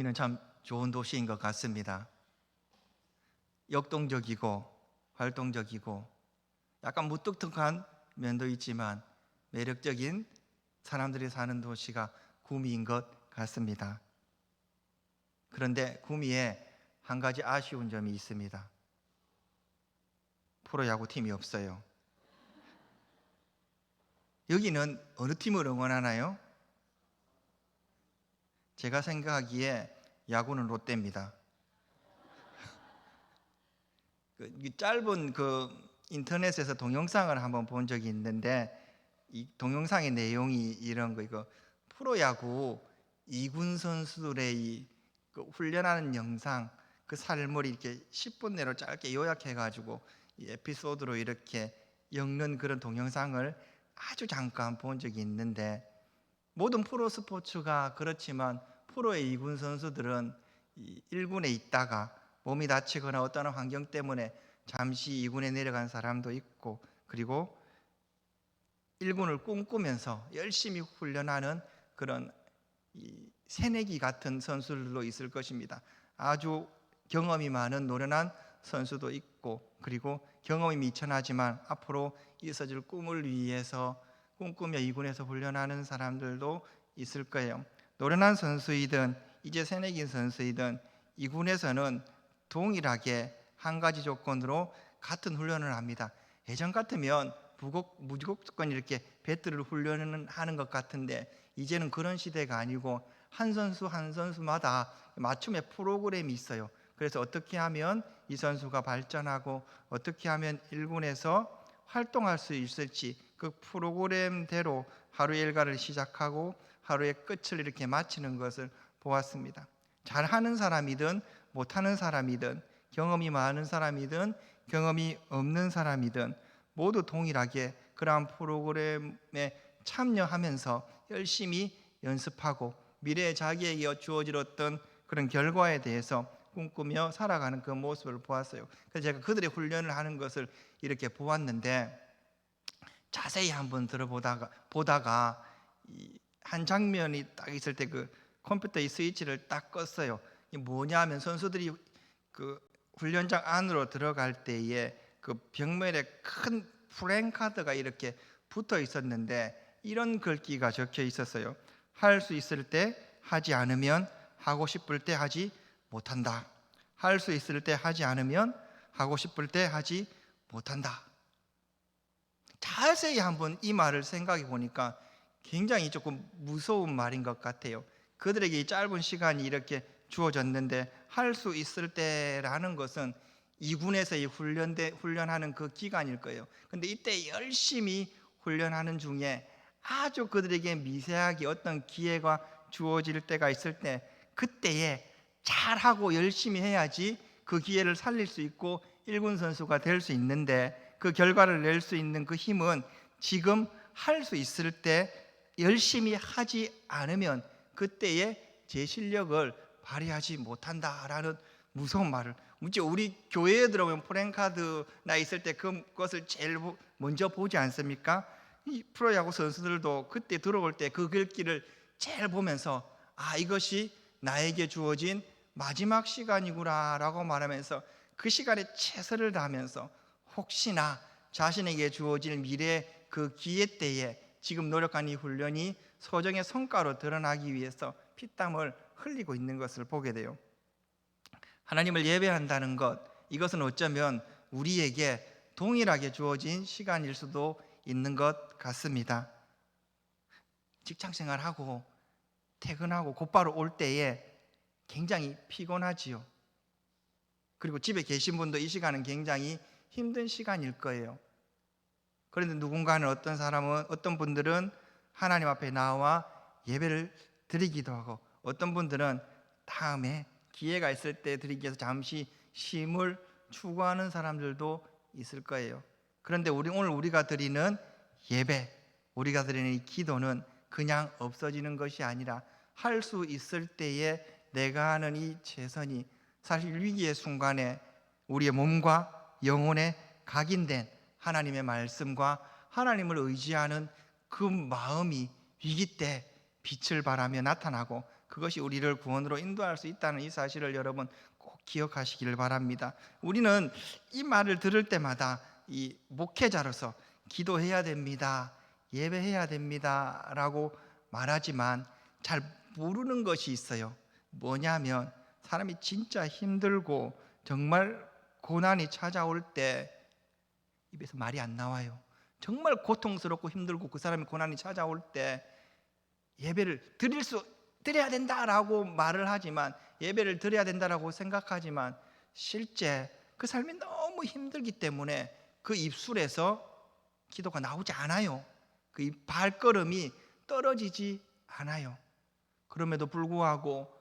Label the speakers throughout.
Speaker 1: 구미는 참 좋은 도시인 것 같습니다. 역동적이고 활동적이고 약간 무뚝뚝한 면도 있지만 매력적인 사람들이 사는 도시가 구미인 것 같습니다. 그런데 구미에 한 가지 아쉬운 점이 있습니다. 프로야구 팀이 없어요. 여기는 어느 팀을 응원하나요? 제가 생각하기에 야구는 롯데입니다. 짧은 인터넷에서 동영상을 한번 본 적이 있는데 이 동영상의 내용이 이런 거, 이거 프로야구 2군 선수들의 훈련하는 영상, 그 삶을 이렇게 10분 내로 짧게 요약해가지고 이 에피소드로 이렇게 엮는 그런 동영상을 아주 잠깐 본 적이 있는데, 모든 프로 스포츠가 그렇지만 프로의 2군 선수들은 1군에 있다가 몸이 다치거나 어떤 환경 때문에 잠시 2군에 내려간 사람도 있고, 그리고 1군을 꿈꾸면서 열심히 훈련하는 그런 새내기 같은 선수들도 있을 것입니다. 아주 경험이 많은 노련한 선수도 있고, 그리고 경험이 미천하지만 앞으로 있어질 꿈을 위해서 꿈꾸며 2군에서 훈련하는 사람들도 있을 거예요. 노련한 선수이든 이제 새내기 선수이든 2군에서는 동일하게 한 가지 조건으로 같은 훈련을 합니다. 예전 같으면 무조건 이렇게 배트를 훈련하는 것 같은데, 이제는 그런 시대가 아니고 한 선수 한 선수마다 맞춤의 프로그램이 있어요. 그래서 어떻게 하면 이 선수가 발전하고 어떻게 하면 1군에서 활동할 수 있을지 그 프로그램대로 하루의 일과를 시작하고 하루의 끝을 이렇게 마치는 것을 보았습니다. 잘하는 사람이든 못하는 사람이든 경험이 많은 사람이든 경험이 없는 사람이든 모두 동일하게 그러한 프로그램에 참여하면서 열심히 연습하고 미래에 자기에게 주어질 어떤 그런 결과에 대해서 꿈꾸며 살아가는 그 모습을 보았어요. 그래서 제가 그들의 훈련을 하는 것을 이렇게 보았는데, 자세히 한번 보다가 한 장면이 딱 있을 때 그 컴퓨터의 스위치를 딱 껐어요. 이게 뭐냐 하면 선수들이 그 훈련장 안으로 들어갈 때에 그 벽면에 큰 프랭카드가 이렇게 붙어 있었는데 이런 글귀가 적혀 있었어요. 할 수 있을 때 하지 않으면 하고 싶을 때 하지 못한다. 할 수 있을 때 하지 않으면 하고 싶을 때 하지 못한다. 자세히 한번 이 말을 생각해 보니까 굉장히 조금 무서운 말인 것 같아요. 그들에게 이 짧은 시간이 이렇게 주어졌는데 할 수 있을 때라는 것은 2군에서 훈련하는 그 기간일 거예요. 근데 이때 열심히 훈련하는 중에 아주 그들에게 미세하게 어떤 기회가 주어질 때가 있을 때, 그때에 잘하고 열심히 해야지 그 기회를 살릴 수 있고 1군 선수가 될 수 있는데, 그 결과를 낼 수 있는 그 힘은 지금 할 수 있을 때 열심히 하지 않으면 그때의 제 실력을 발휘하지 못한다라는 무서운 말을, 우리 교회에 들어오면 프랭카드나 있을 때 그것을 제일 먼저 보지 않습니까? 이 프로야구 선수들도 그때 들어올 때 그 글귀를 제일 보면서 이것이 나에게 주어진 마지막 시간이구나 라고 말하면서 그 시간에 최선을 다하면서 혹시나 자신에게 주어질 미래 그 기회 때에 지금 노력한 이 훈련이 소정의 성과로 드러나기 위해서 피땀을 흘리고 있는 것을 보게 돼요. 하나님을 예배한다는 것, 이것은 어쩌면 우리에게 동일하게 주어진 시간일 수도 있는 것 같습니다. 직장생활하고 퇴근하고 곧바로 올 때에 굉장히 피곤하지요. 그리고 집에 계신 분도 이 시간은 굉장히 힘든 시간일 거예요. 그런데 누군가는 어떤 분들은 하나님 앞에 나와 예배를 드리기도 하고, 어떤 분들은 다음에 기회가 있을 때 드리기 위해서 잠시 쉼을 추구하는 사람들도 있을 거예요. 그런데 오늘 우리가 드리는 예배, 우리가 드리는 이 기도는 그냥 없어지는 것이 아니라 할 수 있을 때에 내가 하는 이 최선이 사실 위기의 순간에 우리의 몸과 영혼에 각인된 하나님의 말씀과 하나님을 의지하는 그 마음이 위기 때 빛을 발하며 나타나고, 그것이 우리를 구원으로 인도할 수 있다는 이 사실을 여러분 꼭 기억하시기를 바랍니다. 우리는 이 말을 들을 때마다 이 목회자로서 기도해야 됩니다, 예배해야 됩니다 라고 말하지만 잘 모르는 것이 있어요. 뭐냐면 사람이 진짜 힘들고 정말 고난이 찾아올 때 입에서 말이 안 나와요. 정말 고통스럽고 힘들고 그 사람이 고난이 찾아올 때 예배를 드려야 된다라고 말을 하지만, 예배를 드려야 된다라고 생각하지만 실제 그 삶이 너무 힘들기 때문에 그 입술에서 기도가 나오지 않아요. 그 발걸음이 떨어지지 않아요. 그럼에도 불구하고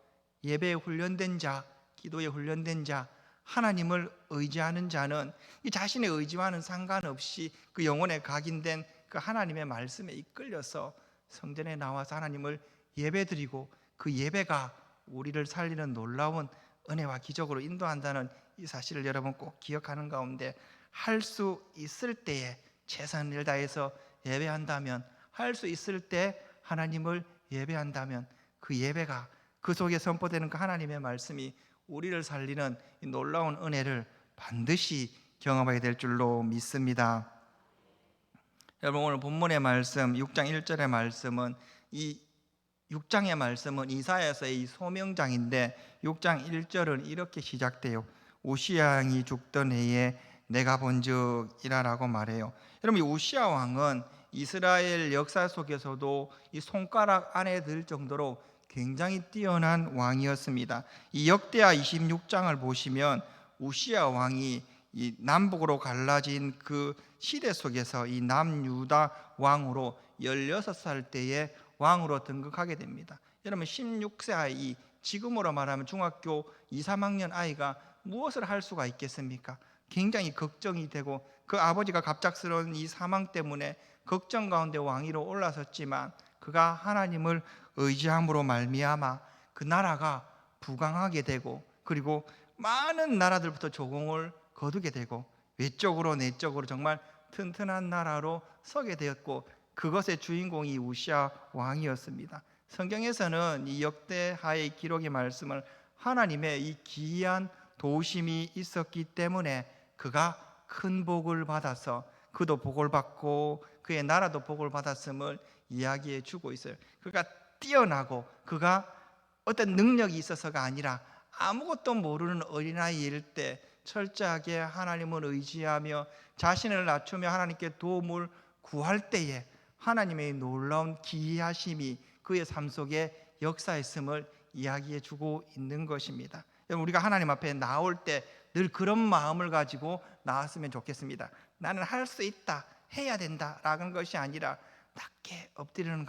Speaker 1: 예배에 훈련된 자, 기도에 훈련된 자, 하나님을 의지하는 자는 이 자신의 의지와는 상관없이 그 영혼에 각인된 그 하나님의 말씀에 이끌려서 성전에 나와서 하나님을 예배드리고 그 예배가 우리를 살리는 놀라운 은혜와 기적으로 인도한다는 이 사실을 여러분 꼭 기억하는 가운데, 할 수 있을 때에 최선을 다해서 예배한다면, 할 수 있을 때 하나님을 예배한다면 그 예배가, 그 속에 선포되는 그 하나님의 말씀이 우리를 살리는 이 놀라운 은혜를 반드시 경험하게 될 줄로 믿습니다. 여러분, 오늘 본문의 말씀 6장 1절의 말씀은, 이 6장의 말씀은 이사야서의 이 소명장인데 6장 1절은 이렇게 시작돼요. 우시야 왕이 죽던 해에 내가 본즉 이라라고 말해요. 여러분, 이 우시야 왕은 이스라엘 역사 속에서도 이 손가락 안에 들 정도로 굉장히 뛰어난 왕이었습니다. 이 역대하 26장을 보시면 우시야 왕이 이 남북으로 갈라진 그 시대 속에서 이 남유다 왕으로 16살 때에 왕으로 등극하게 됩니다. 여러분, 16세 아이, 지금으로 말하면 중학교 2, 3학년 아이가 무엇을 할 수가 있겠습니까? 굉장히 걱정이 되고, 그 아버지가 갑작스러운 이 사망 때문에 걱정 가운데 왕위로 올라섰지만 그가 하나님을 의지함으로 말미암아 그 나라가 부강하게 되고, 그리고 많은 나라들부터 조공을 거두게 되고 외적으로 내적으로 정말 튼튼한 나라로 서게 되었고, 그것의 주인공이 우시야 왕이었습니다. 성경에서는 이 역대하의 기록의 말씀을 하나님의 이 기이한 도우심이 있었기 때문에 그가 큰 복을 받아서 그도 복을 받고 그의 나라도 복을 받았음을 이야기해 주고 있어요. 그가 뛰어나고 그가 어떤 능력이 있어서가 아니라 아무것도 모르는 어린아이일 때 철저하게 하나님을 의지하며 자신을 낮추며 하나님께 도움을 구할 때에 하나님의 놀라운 기이하심이 그의 삶 속에 역사했음을 이야기해 주고 있는 것입니다. 우리가 하나님 앞에 나올 때 늘 그런 마음을 가지고 나왔으면 좋겠습니다. 나는 할 수 있다, 해야 된다라는 것이 아니라 낮게 엎드리는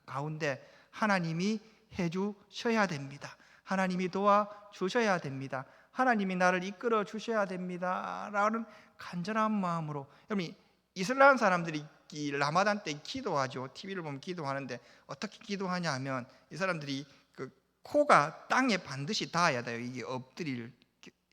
Speaker 1: 가운데 하나님이 해주셔야 됩니다. 하나님이 도와주셔야 됩니다. 하나님이 나를 이끌어 주셔야 됩니다 라는 간절한 마음으로. 여러분, 이슬람 사람들이 이 라마단 때 기도하죠. TV를 보면 기도하는데 어떻게 기도하냐 하면 이 사람들이 그 코가 땅에 반드시 닿아야 돼요. 이게 엎드릴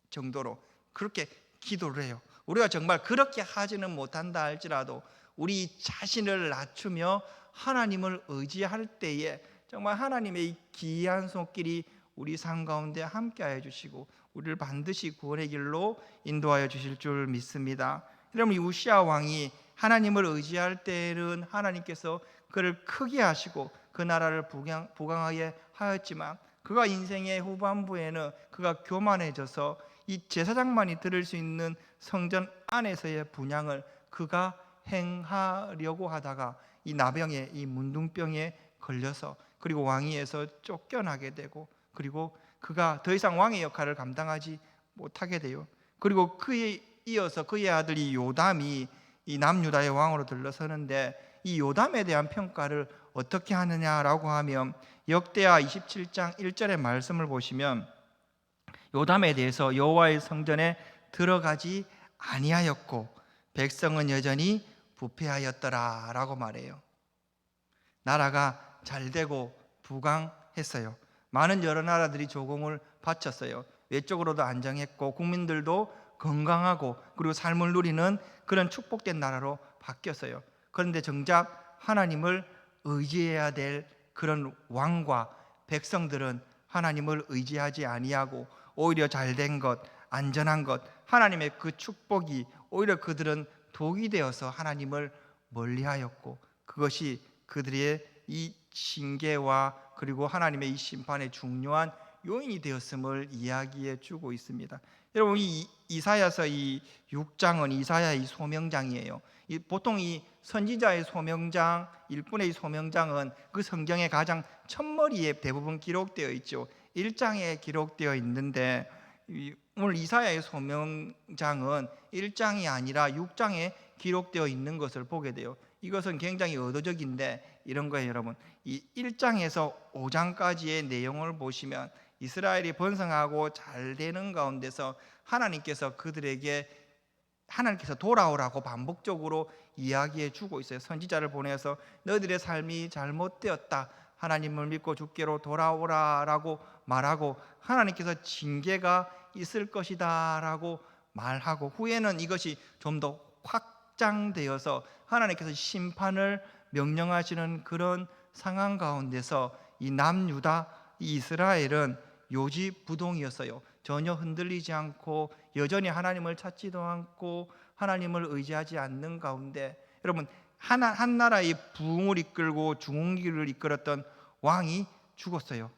Speaker 1: 정도로 그렇게 기도를 해요. 우리가 정말 그렇게 하지는 못한다 할지라도 우리 자신을 낮추며 하나님을 의지할 때에 정말 하나님의 이 기이한 손길이 우리 삶 가운데 함께하여 주시고 우리를 반드시 구원의 길로 인도하여 주실 줄 믿습니다. 여러분, 이 우시야 왕이 하나님을 의지할 때는 하나님께서 그를 크게 하시고 그 나라를 부강하게 하였지만, 그가 인생의 후반부에는 그가 교만해져서 이 제사장만이 들을 수 있는 성전 안에서의 분향을 그가 행하려고 하다가 이 나병에, 이 문둥병에 걸려서 그리고 왕위에서 쫓겨나게 되고, 그리고 그가 더 이상 왕의 역할을 감당하지 못하게 돼요. 그리고 그에 이어서 그의 아들이 요담이 이 남유다의 왕으로 들러서는데, 이 요담에 대한 평가를 어떻게 하느냐라고 하면 역대하 27장 1절의 말씀을 보시면 요담에 대해서 여호와의 성전에 들어가지 아니하였고 백성은 여전히 부패하였더라 라고 말해요. 나라가 잘되고 부강했어요. 많은 여러 나라들이 조공을 바쳤어요. 외적으로도 안정했고 국민들도 건강하고 그리고 삶을 누리는 그런 축복된 나라로 바뀌었어요. 그런데 정작 하나님을 의지해야 될 그런 왕과 백성들은 하나님을 의지하지 아니하고 오히려 잘된 것, 안전한 것, 하나님의 그 축복이 오히려 그들은 독이 되어서 하나님을 멀리하였고, 그것이 그들의 이 징계와 그리고 하나님의 이 심판의 중요한 요인이 되었음을 이야기해 주고 있습니다. 여러분, 이 이사야서 이 6장은 이사야의 소명장이에요. 보통 이 선지자의 소명장, 일꾼의 소명장은 그 성경의 가장 첫머리에 대부분 기록되어 있죠. 1장에 기록되어 있는데, 오늘 이사야의 소명장은 1장이 아니라 6장에 기록되어 있는 것을 보게 돼요. 이것은 굉장히 의도적인데 이런 거예요, 여러분. 이 1장에서 5장까지의 내용을 보시면 이스라엘이 번성하고 잘 되는 가운데서 하나님께서 그들에게 하나님께서 돌아오라고 반복적으로 이야기해 주고 있어요. 선지자를 보내서 너희들의 삶이 잘못되었다, 하나님을 믿고 주께로 돌아오라라고 말하고, 하나님께서 징계가 있을 것이다 라고 말하고, 후에는 이것이 좀 더 확장되어서 하나님께서 심판을 명령하시는 그런 상황 가운데서 이 남유다, 이 이스라엘은 요지부동이었어요. 전혀 흔들리지 않고 여전히 하나님을 찾지도 않고 하나님을 의지하지 않는 가운데, 여러분, 한 나라의 부흥을 이끌고 중흥기를 이끌었던 왕이 죽었어요.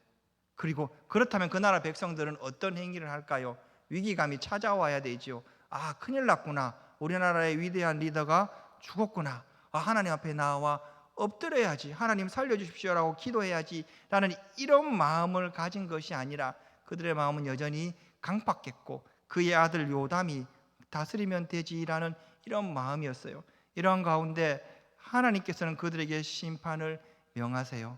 Speaker 1: 그리고 그렇다면 그 나라 백성들은 어떤 행위를 할까요? 위기감이 찾아와야 되지요. 아, 큰일 났구나, 우리나라의 위대한 리더가 죽었구나, 아, 하나님 앞에 나와 엎드려야지, 하나님 살려주십시오라고 기도해야지 라는 이런 마음을 가진 것이 아니라, 그들의 마음은 여전히 강팍했고 그의 아들 요담이 다스리면 되지라는 이런 마음이었어요. 이런 가운데 하나님께서는 그들에게 심판을 명하세요.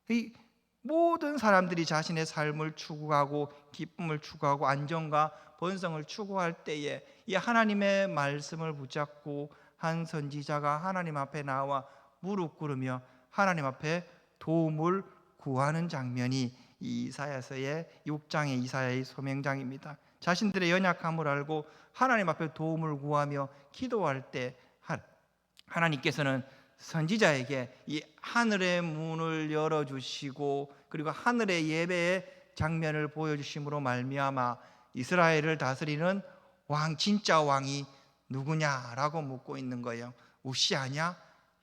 Speaker 1: 이 모든 사람들이 자신의 삶을 추구하고 기쁨을 추구하고 안정과 번성을 추구할 때에 이 하나님의 말씀을 붙잡고 한 선지자가 하나님 앞에 나와 무릎 꿇으며 하나님 앞에 도움을 구하는 장면이 이 이사야서의 6장의 이사야의 소명장입니다. 자신들의 연약함을 알고 하나님 앞에 도움을 구하며 기도할 때 하나님께서는 선지자에게 이 하늘의 문을 열어주시고, 그리고 하늘의 예배의 장면을 보여주심으로 말미암아 이스라엘을 다스리는 왕, 진짜 왕이 누구냐라고 묻고 있는 거예요. 우시아냐?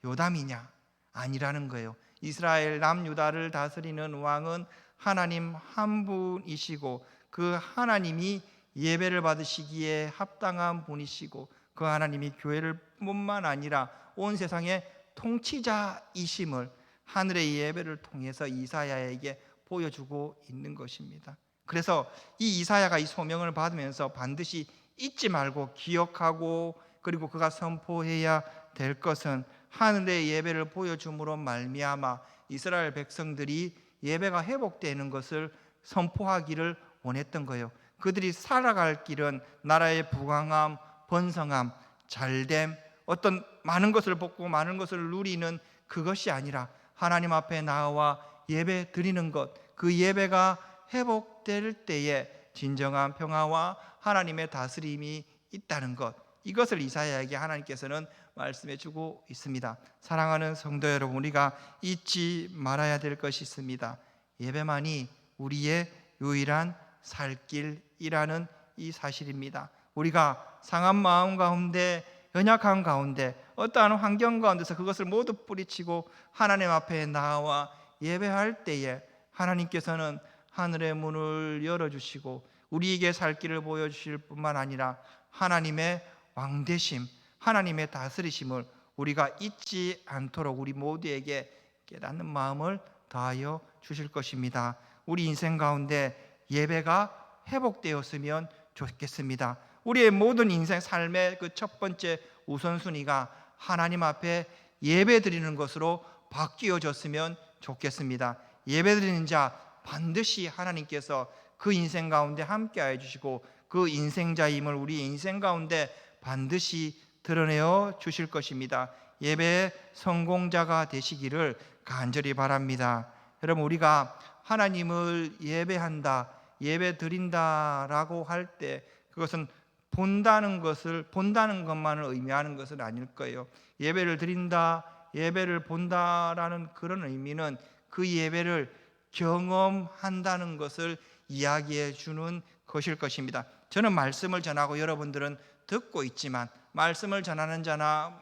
Speaker 1: 요담이냐? 아니라는 거예요. 이스라엘 남유다를 다스리는 왕은 하나님 한 분이시고, 그 하나님이 예배를 받으시기에 합당한 분이시고, 그 하나님이 교회를 뿐만 아니라 온 세상의 통치자이심을 하늘의 예배를 통해서 이사야에게 보여주고 있는 것입니다. 그래서 이 이사야가 이 소명을 받으면서 반드시 잊지 말고 기억하고, 그리고 그가 선포해야 될 것은 하늘의 예배를 보여줌으로 말미암아 이스라엘 백성들이 예배가 회복되는 것을 선포하기를 원했던 거예요. 그들이 살아갈 길은 나라의 부강함, 번성함, 잘됨, 어떤 많은 것을 벗고 많은 것을 누리는 그것이 아니라 하나님 앞에 나와 예배 드리는 것, 그 예배가 회복될 때에 진정한 평화와 하나님의 다스림이 있다는 것, 이것을 이사야에게 하나님께서는 말씀해 주고 있습니다. 사랑하는 성도 여러분, 우리가 잊지 말아야 될 것이 있습니다. 예배만이 우리의 유일한 살 길이라는 이 사실입니다. 우리가 상한 마음 가운데, 연약한 가운데, 어떠한 환경 가운데서 그것을 모두 뿌리치고 하나님 앞에 나와 예배할 때에 하나님께서는 하늘의 문을 열어주시고 우리에게 살 길을 보여주실 뿐만 아니라 하나님의 왕되심, 하나님의 다스리심을 우리가 잊지 않도록 우리 모두에게 깨닫는 마음을 더하여 주실 것입니다. 우리 인생 가운데 예배가 회복되었으면 좋겠습니다. 우리의 모든 인생 삶의 그 첫 번째 우선순위가 하나님 앞에 예배 드리는 것으로 바뀌어졌으면 좋겠습니다. 예배 드리는 자 반드시 하나님께서 그 인생 가운데 함께하여 주시고 그 인생자임을 우리 인생 가운데 반드시 드러내어 주실 것입니다. 예배의 성공자가 되시기를 간절히 바랍니다. 여러분, 우리가 하나님을 예배한다, 예배 드린다라고 할 때 그것은 본다는 것만을 의미하는 것은 아닐 거예요. 예배를 드린다, 예배를 본다라는 그런 의미는 그 예배를 경험한다는 것을 이야기해 주는 것일 것입니다. 저는 말씀을 전하고 여러분들은 듣고 있지만 말씀을 전하는 자나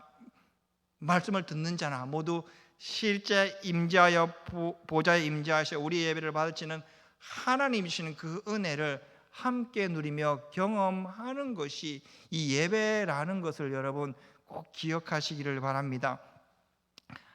Speaker 1: 말씀을 듣는 자나 모두 실제 임재하여 보좌에 임재하셔 우리 예배를 받으시는 하나님이시는 그 은혜를 함께 누리며 경험하는 것이 이 예배라는 것을 여러분 꼭 기억하시기를 바랍니다.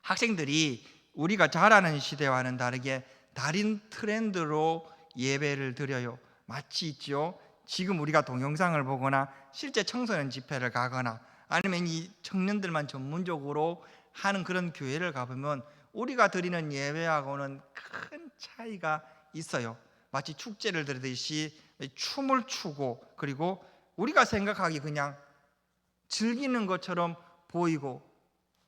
Speaker 1: 학생들이 우리가 잘 아는 시대와는 다르게 다른 트렌드로 예배를 드려요. 마치 있죠. 지금 우리가 동영상을 보거나 실제 청소년 집회를 가거나 아니면 이 청년들만 전문적으로 하는 그런 교회를 가보면 우리가 드리는 예배하고는 큰 차이가 있어요. 마치 축제를 드리듯이 춤을 추고 그리고 우리가 생각하기 그냥 즐기는 것처럼 보이고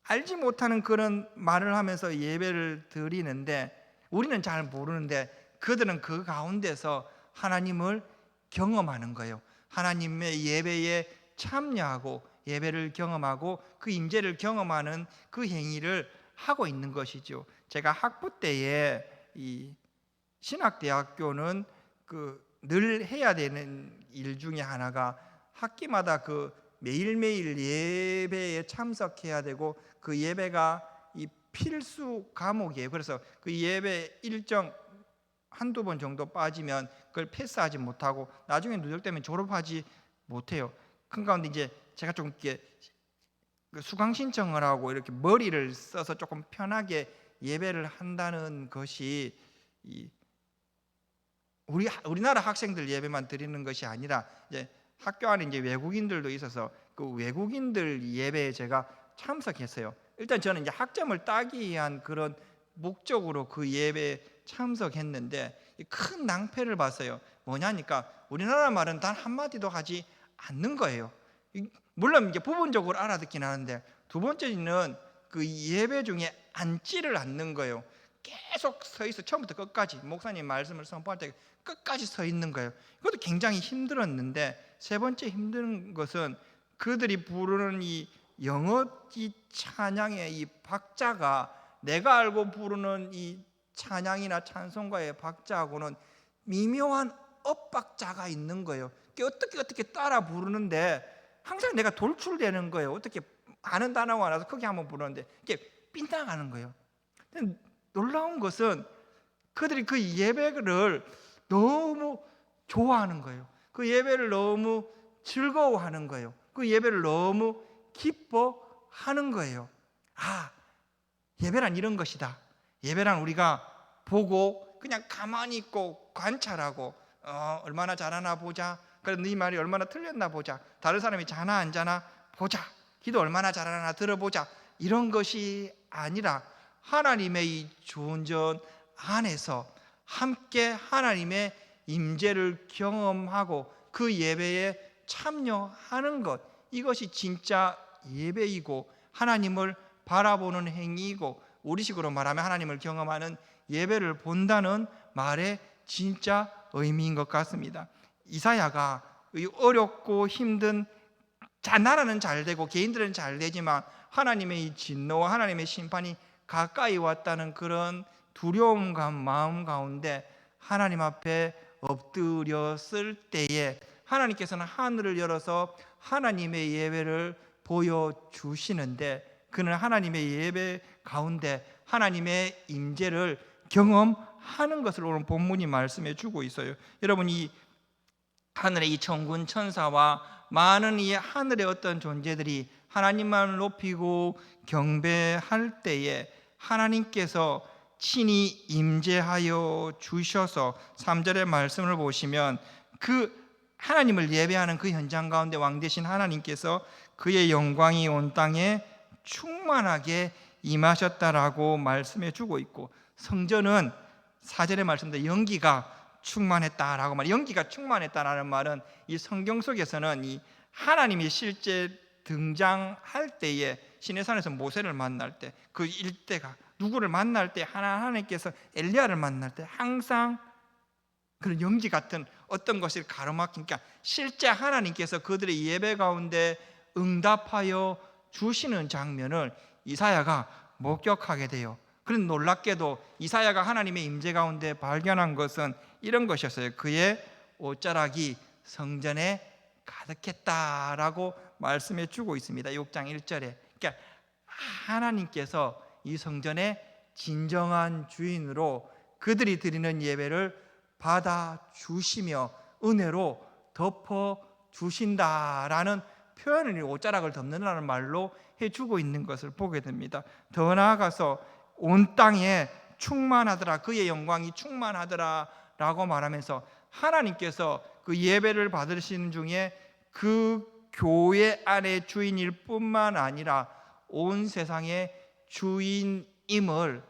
Speaker 1: 알지 못하는 그런 말을 하면서 예배를 드리는데 우리는 잘 모르는데 그들은 그 가운데서 하나님을 경험하는 거예요. 하나님의 예배에 참여하고 예배를 경험하고 그 임재를 경험하는 그 행위를 하고 있는 것이죠. 제가 학부 때에 이 신학대학교는 늘 해야 되는 일 중에 하나가 학기마다 매일매일 예배에 참석해야 되고 그 예배가 이 필수 과목이에요. 그래서 그 예배 일정 한두 번 정도 빠지면 그걸 패스하지 못하고 나중에 누적되면 졸업하지 못해요. 그 가운데 이제 제가 좀 이렇게 수강 신청을 하고 이렇게 머리를 써서 조금 편하게 예배를 한다는 것이 우리나라 학생들 예배만 드리는 것이 아니라 이제 학교 안에 이제 외국인들도 있어서 그 외국인들 예배에 제가 참석했어요. 일단 저는 이제 학점을 따기 위한 그런 목적으로 그 예배에 참석했는데 큰 낭패를 봤어요. 뭐냐니까 우리나라 말은 단 한마디도 하지 않는 거예요. 물론 이제 부분적으로 알아듣긴 하는데 두 번째는 그 예배 중에 앉지를 않는 거예요. 계속 서 있어. 처음부터 끝까지 목사님 말씀을 선포할 때 끝까지 서 있는 거예요. 이것도 굉장히 힘들었는데 세 번째 힘든 것은 그들이 부르는 이 영어 이 찬양의 이 박자가 내가 알고 부르는 이 찬양이나 찬송가의 박자하고는 미묘한 엇박자가 있는 거예요. 어떻게 따라 부르는데 항상 내가 돌출되는 거예요. 어떻게 아는 단어가 나서 크게 한번 부르는데 이게 빗나가는 거예요. 놀라운 것은 그들이 그 예배를 너무 좋아하는 거예요. 그 예배를 너무 즐거워하는 거예요. 그 예배를 너무 기뻐하는 거예요. 아, 예배란 이런 것이다. 예배란 우리가 보고 그냥 가만히 있고 관찰하고 얼마나 잘하나 보자. 그래 네 말이 얼마나 틀렸나 보자. 다른 사람이 자나 안 자나 보자. 기도 얼마나 잘하나 들어보자. 이런 것이 아니라 하나님의 이 존전 안에서 함께 하나님의 임재를 경험하고 그 예배에 참여하는 것, 이것이 진짜 예배이고 하나님을 바라보는 행위이고 우리식으로 말하면 하나님을 경험하는 예배를 본다는 말의 진짜 의미인 것 같습니다. 이사야가 어렵고 힘든 나라는 잘 되고 개인들은 잘 되지만 하나님의 이 진노와 하나님의 심판이 가까이 왔다는 그런 두려움과 마음 가운데 하나님 앞에 엎드렸을 때에 하나님께서는 하늘을 열어서 하나님의 예배를 보여주시는데 그는 하나님의 예배 가운데 하나님의 임재를 경험하는 것을 오늘 본문이 말씀해 주고 있어요. 여러분 이 하늘의 이 천군 천사와 많은 이 하늘의 어떤 존재들이 하나님만 높이고 경배할 때에 하나님께서 친히 임재하여 주셔서 3절의 말씀을 보시면 그 하나님을 예배하는 그 현장 가운데 왕 되신 하나님께서 그의 영광이 온 땅에 충만하게 임하셨다라고 말씀해 주고 있고 성전은 4절의 말씀대로 연기가 충만했다라고 말. 연기가 충만했다라는 말은 이 성경 속에서는 이 하나님이 실제 등장할 때에 시내산에서 모세를 만날 때 그 일대가 누구를 만날 때 하나님께서 엘리야를 만날 때 항상 그런 연기 같은 어떤 것을 가로막히니까 실제 하나님께서 그들의 예배 가운데 응답하여 주시는 장면을 이사야가 목격하게 돼요. 그런 놀랍게도 이사야가 하나님의 임재 가운데 발견한 것은 이런 것이었어요. 그의 옷자락이 성전에 가득했다라고 말씀해 주고 있습니다. 6장 1절에. 그러니까 하나님께서 이 성전의 진정한 주인으로 그들이 드리는 예배를 받아 주시며 은혜로 덮어 주신다라는 표현을 옷자락을 덮는다는 말로 해주고 있는 것을 보게 됩니다. 더 나아가서 온 땅에 충만하더라, 그의 영광이 충만하더라 라고 말하면서 하나님께서 그 예배를 받으시는 중에 그 교회 안의 주인일 뿐만 아니라 온 세상의 주인임을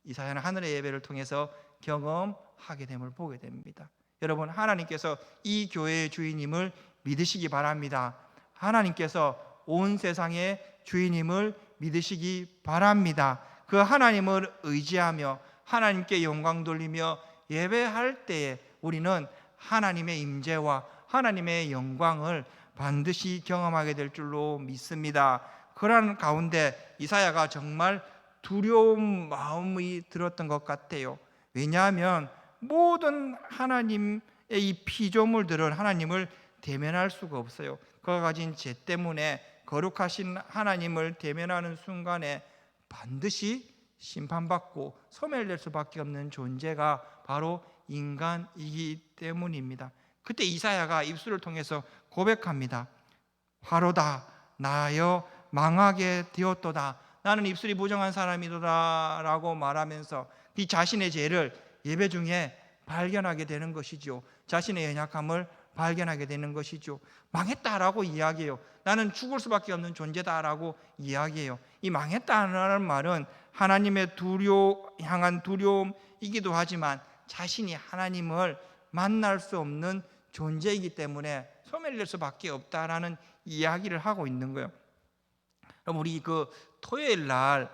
Speaker 1: 이사야는 하늘의 예배를 통해서 경험하게 됨을 보게 됩니다. 여러분, 하나님께서 이 교회의 주인임을 믿으시기 바랍니다. 하나님께서 온 세상의 주인임을 믿으시기 바랍니다. 그 하나님을 의지하며 하나님께 영광 돌리며 예배할 때에 우리는 하나님의 임재와 하나님의 영광을 반드시 경험하게 될 줄로 믿습니다. 그러한 가운데 이사야가 정말 두려운 마음이 들었던 것 같아요. 왜냐하면 모든 하나님의 이 피조물들은 하나님을 대면할 수가 없어요. 그가 가진 죄 때문에 거룩하신 하나님을 대면하는 순간에 반드시 심판받고 소멸될 수밖에 없는 존재가 바로 인간이기 때문입니다. 그때 이사야가 입술을 통해서 고백합니다. 화로다 나여 망하게 되었도다, 나는 입술이 부정한 사람이도다 라고 말하면서 이 자신의 죄를 예배 중에 발견하게 되는 것이죠. 자신의 연약함을 발견하게 되는 것이죠. 망했다라고 이야기해요. 나는 죽을 수밖에 없는 존재다라고 이야기해요. 이 망했다는 말은 하나님의 향한 두려움이기도 하지만 자신이 하나님을 만날 수 없는 존재이기 때문에 소멸될 수밖에 없다라는 이야기를 하고 있는 거예요. 그럼 우리 그 토요일 날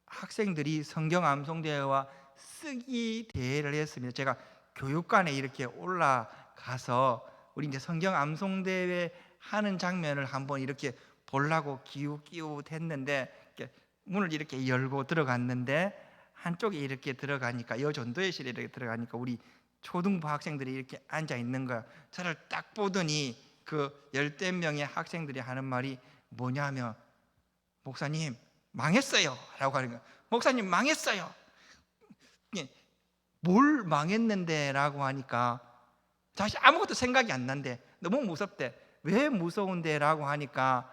Speaker 1: 학생들이 성경 암송대회와 쓰기 대회를 했습니다. 제가 교육관에 이렇게 올라가서 우리 이제 성경 암송대회 하는 장면을 한번 이렇게 보려고 기웃기웃했는데, 문을 이렇게 열고 들어갔는데 한쪽에 이렇게 들어가니까, 여 전도회실에 이렇게 들어가니까 우리 초등부 학생들이 이렇게 앉아 있는 거야. 저를 딱 보더니 그 10대 명의 학생들이 하는 말이 뭐냐면, 목사님 망했어요 라고 하는 거야. 목사님 망했어요. 뭘 망했는데 라고 하니까 다시 아무것도 생각이 안 난대. 너무 무섭대. 왜 무서운데 라고 하니까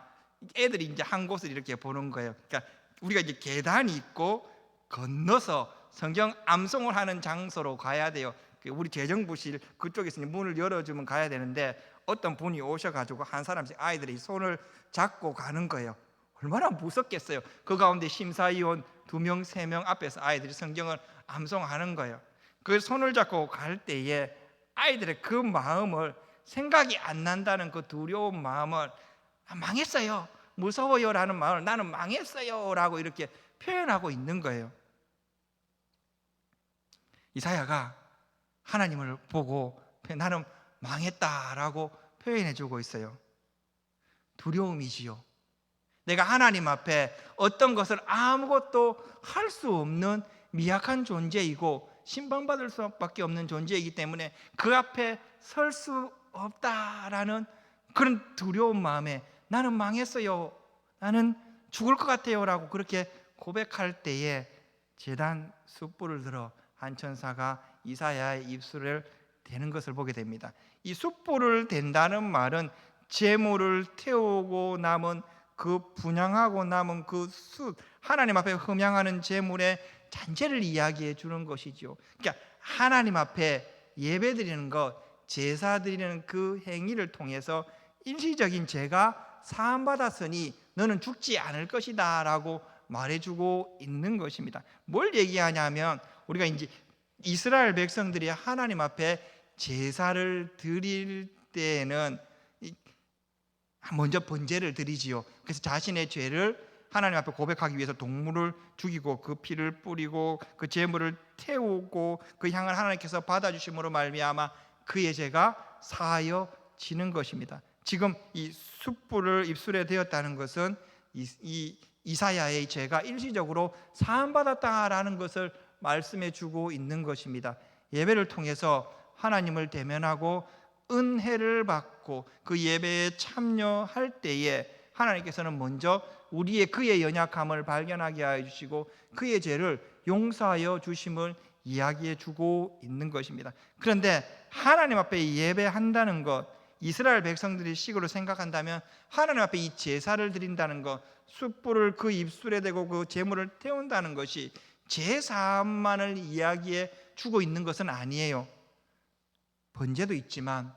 Speaker 1: 애들이 이제 한 곳을 이렇게 보는 거예요. 그러니까 우리가 이제 계단이 있고 건너서 성경 암송을 하는 장소로 가야 돼요. 우리 재정부실 그쪽에서 문을 열어주면 가야 되는데, 어떤 분이 오셔가지고 한 사람씩 아이들이 손을 잡고 가는 거예요. 얼마나 무섭겠어요. 그 가운데 심사위원 2명, 3명 앞에서 아이들이 성경을 암송하는 거예요. 그 손을 잡고 갈 때에 아이들의 그 마음을, 생각이 안 난다는 그 두려운 마음을, 망했어요, 무서워요 라는 마음을 나는 망했어요 라고 이렇게 표현하고 있는 거예요. 이사야가 하나님을 보고 나는 망했다라고 표현해 주고 있어요. 두려움이지요. 내가 하나님 앞에 어떤 것을 아무것도 할 수 없는 미약한 존재이고 심판받을 수밖에 없는 존재이기 때문에 그 앞에 설 수 없다라는 그런 두려운 마음에 나는 망했어요, 나는 죽을 것 같아요 라고 그렇게 고백할 때에 제단 숯불을 들어 한 천사가 이사야의 입술을 대는 것을 보게 됩니다. 이 숯불을 댄다는 말은 제물을 태우고 남은 그 분향하고 남은 그 숯, 하나님 앞에 흠향하는 제물의 잔재를 이야기해 주는 것이죠. 그러니까 하나님 앞에 예배드리는 것, 제사 드리는 그 행위를 통해서 일시적인 죄가 사함받았으니 너는 죽지 않을 것이다 라고 말해주고 있는 것입니다. 뭘 얘기하냐면, 우리가 이제 이스라엘 백성들이 하나님 앞에 제사를 드릴 때에는 먼저 번제를 드리지요. 그래서 자신의 죄를 하나님 앞에 고백하기 위해서 동물을 죽이고 그 피를 뿌리고 그 제물을 태우고 그 향을 하나님께서 받아주심으로 말미암아 그의 죄가 사하여지는 것입니다. 지금 이 숯불을 입술에 대었다는 것은 이 이사야의 죄가 일시적으로 사함받았다라는 것을 말씀해 주고 있는 것입니다. 예배를 통해서 하나님을 대면하고 은혜를 받고 그 예배에 참여할 때에 하나님께서는 먼저 우리의 그의 연약함을 발견하게 하여 주시고 그의 죄를 용서하여 주심을 이야기해 주고 있는 것입니다. 그런데 하나님 앞에 예배한다는 것, 이스라엘 백성들이 식으로 생각한다면 하나님 앞에 이 제사를 드린다는 것, 숯불을 그 입술에 대고 그 제물을 태운다는 것이 제사만을 이야기해 주고 있는 것은 아니에요. 번제도 있지만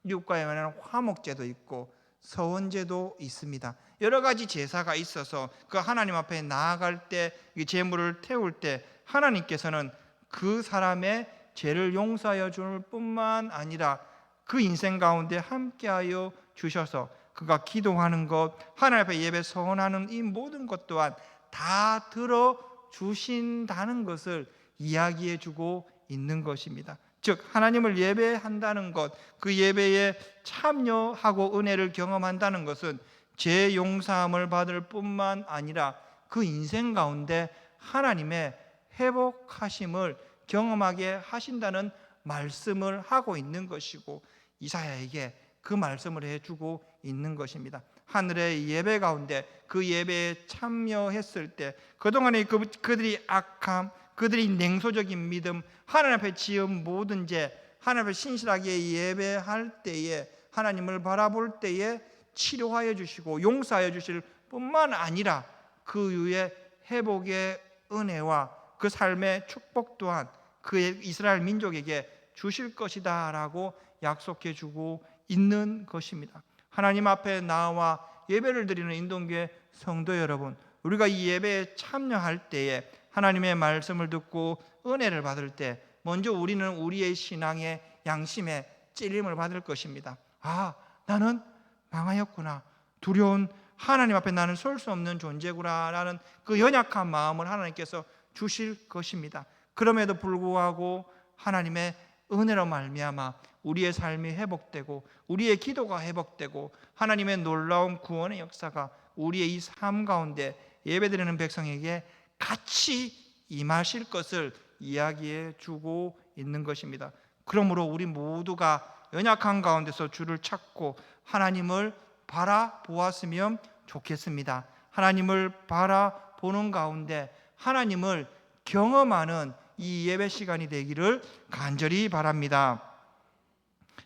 Speaker 1: 육과에 관한 화목제도 있고 서원제도 있습니다. 여러 가지 제사가 있어서 그 하나님 앞에 나아갈 때, 제물을 태울 때 하나님께서는 그 사람의 죄를 용서하여 줄 뿐만 아니라 그 인생 가운데 함께하여 주셔서 그가 기도하는 것, 하나님 앞에 예배 서원하는 이 모든 것 또한 다 들어주신다는 것을 이야기해 주고 있는 것입니다. 즉 하나님을 예배한다는 것, 그 예배에 참여하고 은혜를 경험한다는 것은 죄 용서함을 받을 뿐만 아니라 그 인생 가운데 하나님의 회복하심을 경험하게 하신다는 말씀을 하고 있는 것이고 이사야에게 그 말씀을 해주고 있는 것입니다. 하늘의 예배 가운데 그 예배에 참여했을 때 그동안에 그들이 악함, 그들이 냉소적인 믿음, 하나님 앞에 지은 모든 죄, 하나님 앞에 신실하게 예배할 때에 하나님을 바라볼 때에 치료하여 주시고 용서하여 주실 뿐만 아니라 그 이후에 회복의 은혜와 그 삶의 축복 또한 그의 이스라엘 민족에게 주실 것이다 라고 약속해 주고 있는 것입니다. 하나님 앞에 나와 예배를 드리는 인동교회 성도 여러분, 우리가 이 예배에 참여할 때에 하나님의 말씀을 듣고 은혜를 받을 때 먼저 우리는 우리의 신앙의 양심에 찔림을 받을 것입니다. 아, 나는 망하였구나, 두려운 하나님 앞에 나는 설 수 없는 존재구나 라는 그 연약한 마음을 하나님께서 주실 것입니다. 그럼에도 불구하고 하나님의 은혜로 말미암아 우리의 삶이 회복되고 우리의 기도가 회복되고 하나님의 놀라운 구원의 역사가 우리의 이 삶 가운데 예배드리는 백성에게 같이 임하실 것을 이야기해 주고 있는 것입니다. 그러므로 우리 모두가 연약한 가운데서 주를 찾고 하나님을 바라보았으면 좋겠습니다. 하나님을 바라보는 가운데 하나님을 경험하는 이 예배 시간이 되기를 간절히 바랍니다.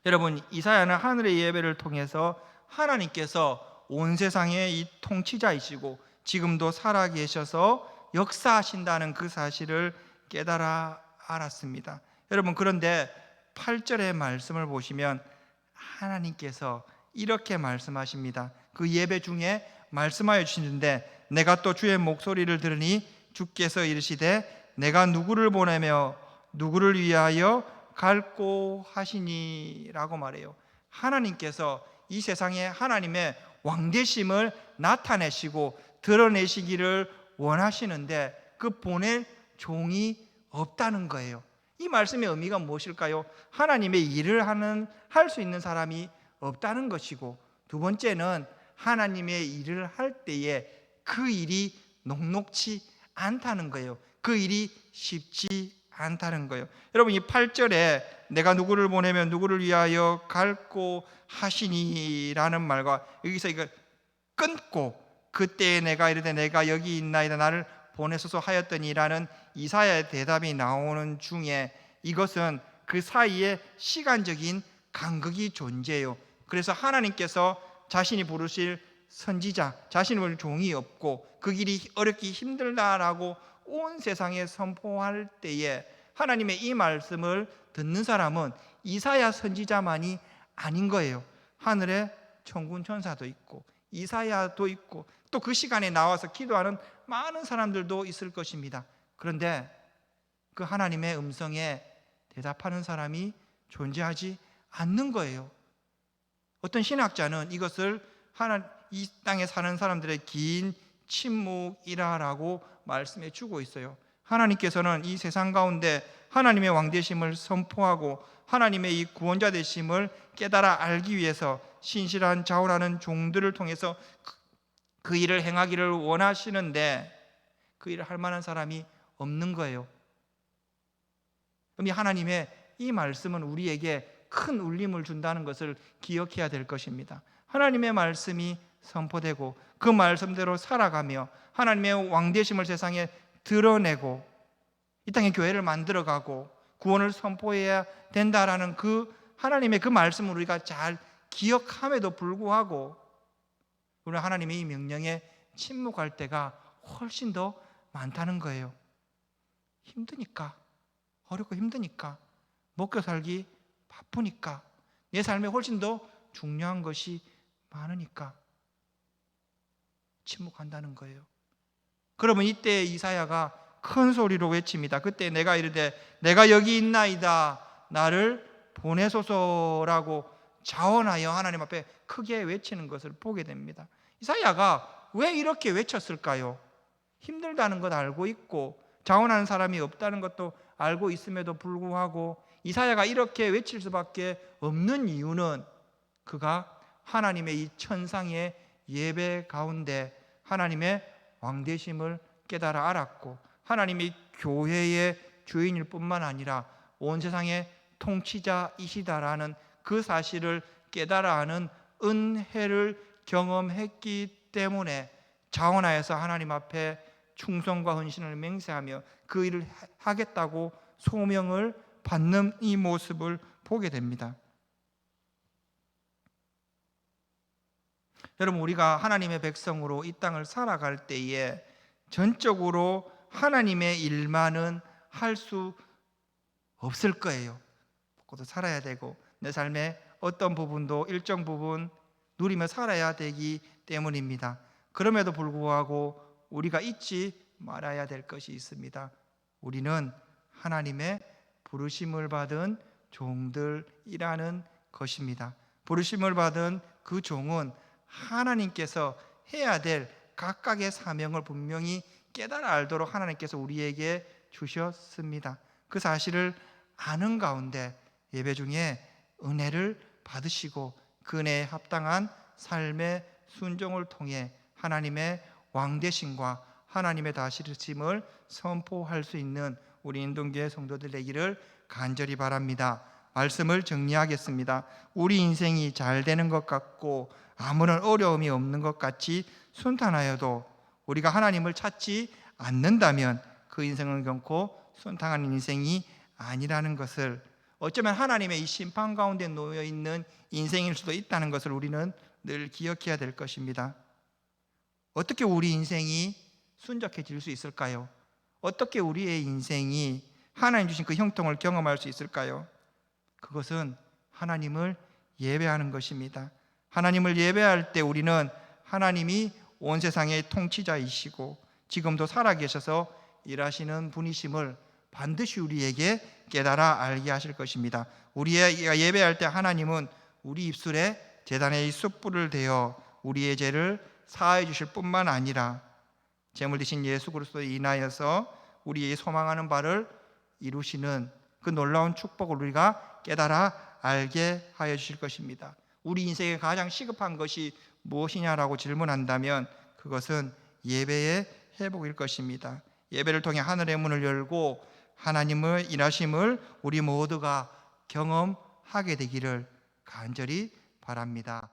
Speaker 1: 여러분, 이사야는 하늘의 예배를 통해서 하나님께서 온 세상의 이 통치자이시고 지금도 살아계셔서 역사하신다는 그 사실을 깨달아 알았습니다. 여러분, 그런데 8절의 말씀을 보시면 하나님께서 이렇게 말씀하십니다. 그 예배 중에 말씀하여 주시는데 내가 또 주의 목소리를 들으니 주께서 이르시되 내가 누구를 보내며 누구를 위하여 갈꼬 하시니 라고 말해요. 하나님께서 이 세상에 하나님의 왕되심을 나타내시고 드러내시기를 원하시는데 그 보낼 종이 없다는 거예요. 이 말씀의 의미가 무엇일까요? 하나님의 일을 할 수 있는 사람이 없다는 것이고, 두 번째는 하나님의 일을 할 때에 그 일이 녹록치 않다는 거예요. 그 일이 쉽지 않다는 거예요. 여러분, 이 8절에 내가 누구를 보내면 누구를 위하여 갈고 하시니라는 말과 여기서 이거 끊고 그때에 내가 이르되 내가 여기 있나이다 나를 보내소서 하였더니라는 이사야의 대답이 나오는 중에 이것은 그 사이에 시간적인 간극이 존재해요. 그래서 하나님께서 자신이 부르실 선지자, 자신이 부를 종이 없고 그 길이 어렵기 힘들다라고 온 세상에 선포할 때에 하나님의 이 말씀을 듣는 사람은 이사야 선지자만이 아닌 거예요. 하늘에 천군 천사도 있고 이사야도 있고 또 그 시간에 나와서 기도하는 많은 사람들도 있을 것입니다. 그런데 그 하나님의 음성에 대답하는 사람이 존재하지 않는 거예요. 어떤 신학자는 이것을 이 땅에 사는 사람들의 긴 침묵이라고 말씀해 주고 있어요. 하나님께서는 이 세상 가운데 하나님의 왕되심을 선포하고 하나님의 이 구원자 되심을 깨달아 알기 위해서 신실한 자원하는 종들을 통해서 그 일을 행하기를 원하시는데 그 일을 할 만한 사람이 없는 거예요. 그럼 이 하나님의 이 말씀은 우리에게 큰 울림을 준다는 것을 기억해야 될 것입니다. 하나님의 말씀이 선포되고 그 말씀대로 살아가며 하나님의 왕되심을 세상에 드러내고 이 땅에 교회를 만들어가고 구원을 선포해야 된다라는 그 하나님의 그 말씀을 우리가 잘 기억함에도 불구하고 우리는 하나님의 이 명령에 침묵할 때가 훨씬 더 많다는 거예요. 힘드니까, 어렵고 힘드니까, 먹고 살기 바쁘니까, 내 삶에 훨씬 더 중요한 것이 많으니까 침묵한다는 거예요. 그러면 이때 이사야가 큰 소리로 외칩니다. 그때 내가 이르되 내가 여기 있나이다 나를 보내소서라고 자원하여 하나님 앞에 크게 외치는 것을 보게 됩니다. 이사야가 왜 이렇게 외쳤을까요? 힘들다는 것 알고 있고 자원하는 사람이 없다는 것도 알고 있음에도 불구하고 이사야가 이렇게 외칠 수밖에 없는 이유는 그가 하나님의 이 천상의 예배 가운데 하나님의 왕되심을 깨달아 알았고 하나님이 교회의 주인일 뿐만 아니라 온 세상의 통치자이시다라는 그 사실을 깨달아 아는 은혜를 경험했기 때문에 자원하여서 하나님 앞에 충성과 헌신을 맹세하며 그 일을 하겠다고 소명을 받는 이 모습을 보게 됩니다. 여러분, 우리가 하나님의 백성으로 이 땅을 살아갈 때에 전적으로 하나님의 일만은 할 수 없을 거예요. 먹고도 살아야 되고 내 삶의 어떤 부분도 일정 부분 누리며 살아야 되기 때문입니다. 그럼에도 불구하고 우리가 잊지 말아야 될 것이 있습니다. 우리는 하나님의 부르심을 받은 종들이라는 것입니다. 부르심을 받은 그 종은 하나님께서 해야 될 각각의 사명을 분명히 깨달아 알도록 하나님께서 우리에게 주셨습니다. 그 사실을 아는 가운데 예배 중에 은혜를 받으시고 그 은혜에 합당한 삶의 순종을 통해 하나님의 왕되심과 하나님의 다스리심을 선포할 수 있는 우리 인동교회 성도들 되기를 간절히 바랍니다. 말씀을 정리하겠습니다. 우리 인생이 잘 되는 것 같고 아무런 어려움이 없는 것 같이 순탄하여도 우리가 하나님을 찾지 않는다면 그 인생은 결코 순탄한 인생이 아니라는 것을, 어쩌면 하나님의 이 심판 가운데 놓여 있는 인생일 수도 있다는 것을 우리는 늘 기억해야 될 것입니다. 어떻게 우리 인생이 순적해질 수 있을까요? 어떻게 우리의 인생이 하나님 주신 그 형통을 경험할 수 있을까요? 그것은 하나님을 예배하는 것입니다. 하나님을 예배할 때 우리는 하나님이 온 세상의 통치자이시고 지금도 살아계셔서 일하시는 분이심을 반드시 우리에게 깨달아 알게 하실 것입니다. 우리가 예배할 때 하나님은 우리 입술에 제단의 숯불을 대어 우리의 죄를 사하여 주실 뿐만 아니라 제물 되신 예수 그리스도에 인하여서 우리의 소망하는 바를 이루시는 그 놀라운 축복을 우리가 깨달아 알게 하여 주실 것입니다. 우리 인생에 가장 시급한 것이 무엇이냐라고 질문한다면 그것은 예배의 회복일 것입니다. 예배를 통해 하늘의 문을 열고 하나님의 일하심을 우리 모두가 경험하게 되기를 간절히 바랍니다.